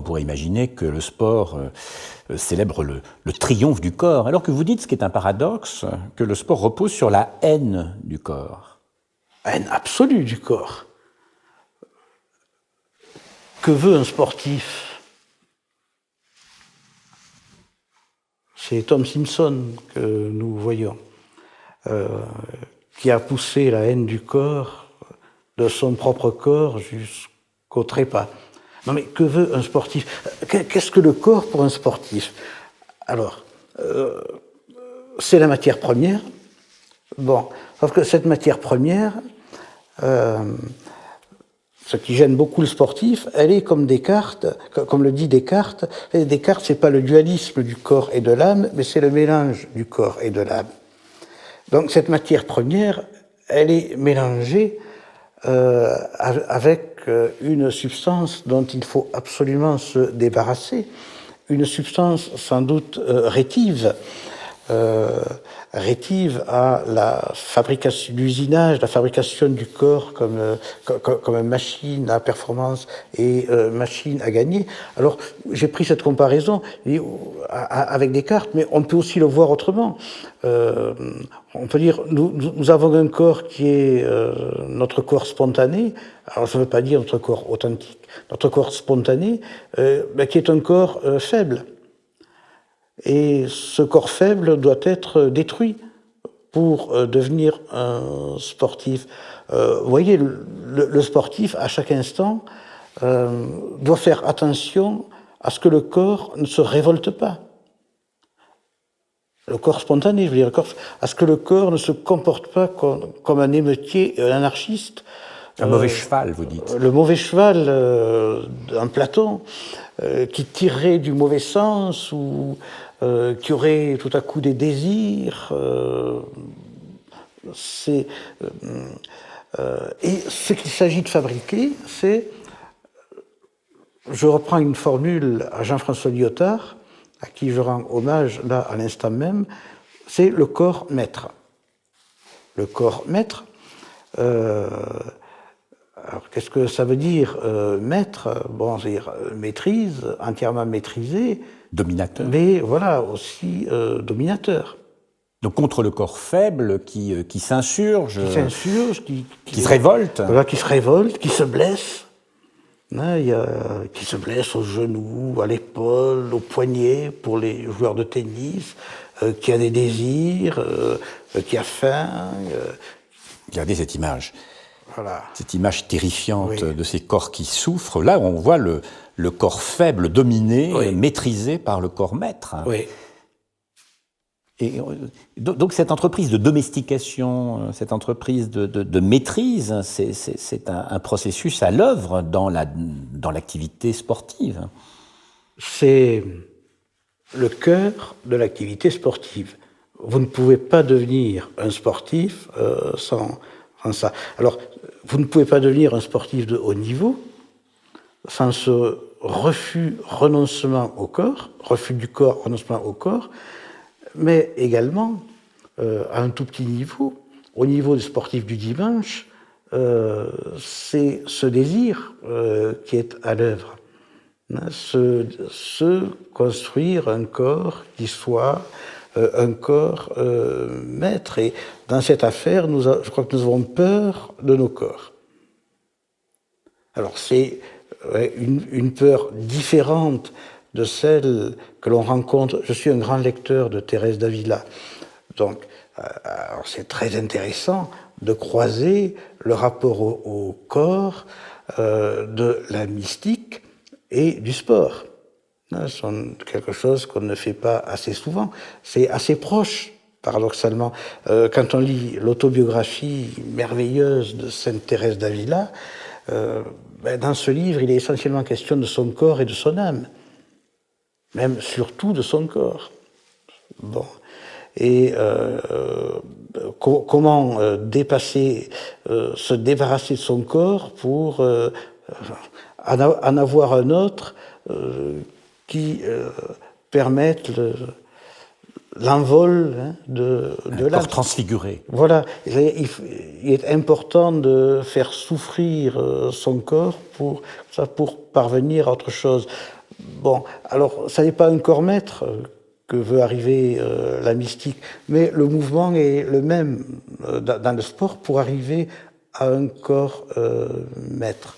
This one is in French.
On pourrait imaginer que le sport célèbre le triomphe du corps, alors que vous dites, ce qui est un paradoxe, que le sport repose sur la haine du corps. Haine absolue du corps. Que veut un sportif? C'est Tom Simpson que nous voyons, qui a poussé la haine du corps, de son propre corps jusqu'au trépas. Non mais que veut un sportif? Qu'est-ce que le corps pour un sportif? Alors, c'est la matière première. Bon, sauf que cette matière première, ce qui gêne beaucoup le sportif, elle est comme Descartes, comme le dit Descartes. Descartes, c'est pas le dualisme du corps et de l'âme, mais c'est le mélange du corps et de l'âme. Donc cette matière première, elle est mélangée avec une substance dont il faut absolument se débarrasser, une substance sans doute rétive, rétive à la fabrication, l'usinage, la fabrication du corps comme machine à performance et machine à gagner. Alors, j'ai pris cette comparaison avec Descartes, mais on peut aussi le voir autrement. On peut dire, nous avons un corps qui est notre corps spontané. Alors, ça ne veut pas dire notre corps authentique. Notre corps spontané, qui est un corps faible. Et ce corps faible doit être détruit pour devenir un sportif. Vous voyez, le sportif, à chaque instant, doit faire attention à ce que le corps ne se révolte pas. Le corps spontané, je veux dire, à ce que le corps ne se comporte pas comme un émeutier, un anarchiste. Un mauvais cheval, vous dites. Le mauvais cheval d'un Platon, qui tirerait du mauvais sens ou qui aurait tout à coup des désirs. Et ce qu'il s'agit de fabriquer, c'est, je reprends une formule à Jean-François Lyotard, à qui je rends hommage là à l'instant même, c'est le corps maître. Le corps maître, alors qu'est-ce que ça veut dire maître? Bon, c'est-à-dire maîtrise, entièrement maîtrisé. Dominateur. Mais voilà, aussi dominateur. Donc contre le corps faible qui s'insurge, qui se révolte. Voilà, qui se révolte, qui se blesse. Hein, qui se blesse au genou, à l'épaule, au poignet pour les joueurs de tennis, qui a des désirs, qui a faim. Regardez cette image. Voilà. Cette image terrifiante de ces corps qui souffrent. Là, on voit le corps faible dominé, maîtrisé par le corps maître. Oui. Et donc cette entreprise de domestication, cette entreprise de maîtrise, c'est un processus à l'œuvre dans l'activité sportive. C'est le cœur de l'activité sportive. Vous ne pouvez pas devenir un sportif sans ça. Alors, vous ne pouvez pas devenir un sportif de haut niveau sans ce renoncement au corps, refus du corps, renoncement au corps, mais également, à un tout petit niveau, au niveau des sportifs du dimanche, c'est ce désir qui est à l'œuvre. Se construire un corps qui soit un corps maître. Et dans cette affaire, je crois que nous avons peur de nos corps. Alors c'est une peur différente de celle que l'on rencontre. Je suis un grand lecteur de Thérèse d'Avila, donc c'est très intéressant de croiser le rapport au corps de la mystique et du sport. C'est quelque chose qu'on ne fait pas assez souvent. C'est assez proche, paradoxalement. Quand on lit l'autobiographie merveilleuse de Sainte Thérèse d'Avila, dans ce livre, il est essentiellement question de son corps et de son âme. Même surtout de son corps. Bon. Et comment dépasser, se débarrasser de son corps pour en avoir un autre qui permette l'envol de l'âme. Corps transfiguré. Voilà. Il est important de faire souffrir son corps pour parvenir à autre chose. Bon, alors, ça n'est pas un corps maître que veut arriver la mystique, mais le mouvement est le même dans le sport pour arriver à un corps maître.